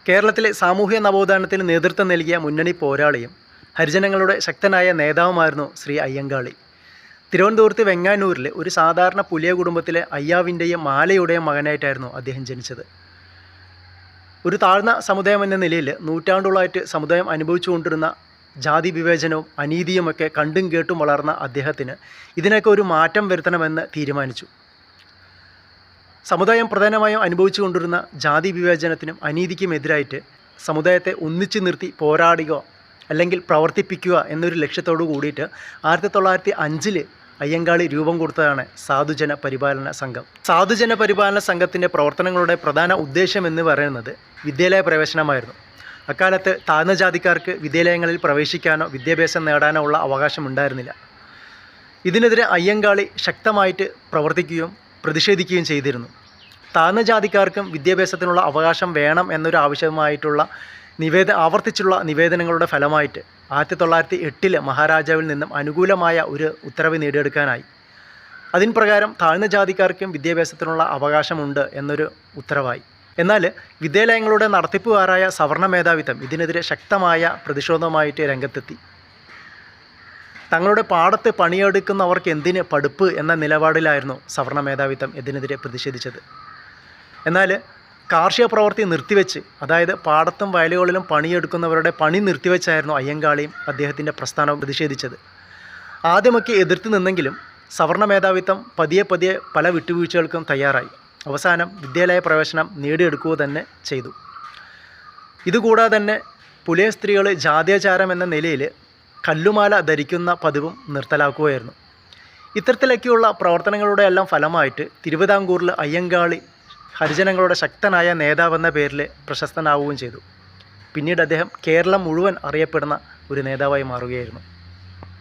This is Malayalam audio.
കേരളത്തിലെ സാമൂഹ്യ നവോത്ഥാനത്തിന് നേതൃത്വം നൽകിയ മുന്നണി പോരാളിയും ഹരിജനങ്ങളുടെ ശക്തനായ നേതാവുമായിരുന്നു ശ്രീ അയ്യങ്കാളി. തിരുവനന്തപുരത്ത് വെങ്ങാനൂരിൽ ഒരു സാധാരണ പുലിയ കുടുംബത്തിലെ അയ്യാവിൻ്റെയും മാലയുടെയും മകനായിട്ടായിരുന്നു അദ്ദേഹം ജനിച്ചത്. ഒരു താഴ്ന്ന സമുദായം എന്ന നിലയിൽ നൂറ്റാണ്ടുകളായിട്ട് സമുദായം അനുഭവിച്ചുകൊണ്ടിരുന്ന ജാതി വിവേചനവും അനീതിയുമൊക്കെ കണ്ടും കേട്ടും വളർന്ന അദ്ദേഹത്തിന് ഇതിനൊക്കെ ഒരു മാറ്റം വരുത്തണമെന്ന് തീരുമാനിച്ചു. സമുദായം പ്രധാനമായും അനുഭവിച്ചു കൊണ്ടിരുന്ന ജാതി വിവേചനത്തിനും അനീതിക്കുമെതിരായിട്ട് സമുദായത്തെ ഒന്നിച്ചു നിർത്തി പോരാടുക അല്ലെങ്കിൽ പ്രവർത്തിപ്പിക്കുക എന്നൊരു ലക്ഷ്യത്തോടു കൂടിയിട്ട് 1905 അയ്യങ്കാളി രൂപം കൊടുത്തതാണ് സാധുജന പരിപാലന സംഘം. സാധുജന പരിപാലന സംഘത്തിൻ്റെ പ്രവർത്തനങ്ങളുടെ പ്രധാന ഉദ്ദേശം എന്ന് പറയുന്നത് വിദ്യാലയ പ്രവേശനമായിരുന്നു. അക്കാലത്ത് താഴ്ന്ന ജാതിക്കാർക്ക് വിദ്യാലയങ്ങളിൽ പ്രവേശിക്കാനോ വിദ്യാഭ്യാസം നേടാനോ ഉള്ള അവകാശം ഉണ്ടായിരുന്നില്ല. ഇതിനെതിരെ അയ്യങ്കാളി ശക്തമായിട്ട് പ്രവർത്തിക്കുകയും പ്രതിഷേധിക്കുകയും ചെയ്തിരുന്നു. താഴ്ന്ന ജാതിക്കാർക്കും വിദ്യാഭ്യാസത്തിനുള്ള അവകാശം വേണം എന്നൊരു ആവശ്യമായിട്ടുള്ള ആവർത്തിച്ചുള്ള നിവേദനങ്ങളുടെ ഫലമായിട്ട് 1908 മഹാരാജാവിൽ നിന്നും അനുകൂലമായ ഒരു ഉത്തരവ് നേടിയെടുക്കാനായി. അതിന് പ്രകാരം താഴ്ന്ന ജാതിക്കാർക്കും വിദ്യാഭ്യാസത്തിനുള്ള അവകാശമുണ്ട് എന്നൊരു ഉത്തരവായി. എന്നാൽ വിദ്യാലയങ്ങളുടെ നടത്തിപ്പുകാരായ സവർണ മേധാവിത്വം ഇതിനെതിരെ ശക്തമായ പ്രതിഷേധവുമായിട്ട് രംഗത്തെത്തി. തങ്ങളുടെ പാടത്ത് പണിയെടുക്കുന്നവർക്ക് എന്തിന് പഠിപ്പ് എന്ന നിലപാടിലായിരുന്നു സവർണ മേധാവിത്വം ഇതിനെതിരെ പ്രതിഷേധിച്ചത്. എന്നാൽ കാർഷിക പ്രവൃത്തി നിർത്തിവെച്ച്, അതായത് പാടത്തും വയലുകളിലും പണിയെടുക്കുന്നവരുടെ പണി നിർത്തിവെച്ചായിരുന്നു അയ്യങ്കാളിയും അദ്ദേഹത്തിൻ്റെ പ്രസ്ഥാനവും പ്രതിഷേധിച്ചത്. ആദ്യമൊക്കെ എതിർത്ത് നിന്നെങ്കിലും സവർണ മേധാവിത്വം പതിയെ പല വിട്ടുവീഴ്ചകൾക്കും തയ്യാറായി. അവസാനം വിദ്യാലയ പ്രവേശനം നേടിയെടുക്കുക തന്നെ ചെയ്തു. ഇതുകൂടാതെ തന്നെ പുലയ സ്ത്രീകൾ ജാത്യാചാരം എന്ന നിലയിൽ കല്ലുമാല ധരിക്കുന്ന പതിവും നിർത്തലാക്കുകയായിരുന്നു. ഇത്തരത്തിലൊക്കെയുള്ള പ്രവർത്തനങ്ങളുടെ എല്ലാം ഫലമായിട്ട് തിരുവിതാംകൂറിൽ അയ്യങ്കാളി ഹരിജനങ്ങളുടെ ശക്തനായ നേതാവെന്ന പേരിൽ പ്രശസ്തനാവുകയും ചെയ്തു. പിന്നീട് അദ്ദേഹം കേരളം മുഴുവൻ അറിയപ്പെടുന്ന ഒരു നേതാവായി മാറുകയായിരുന്നു.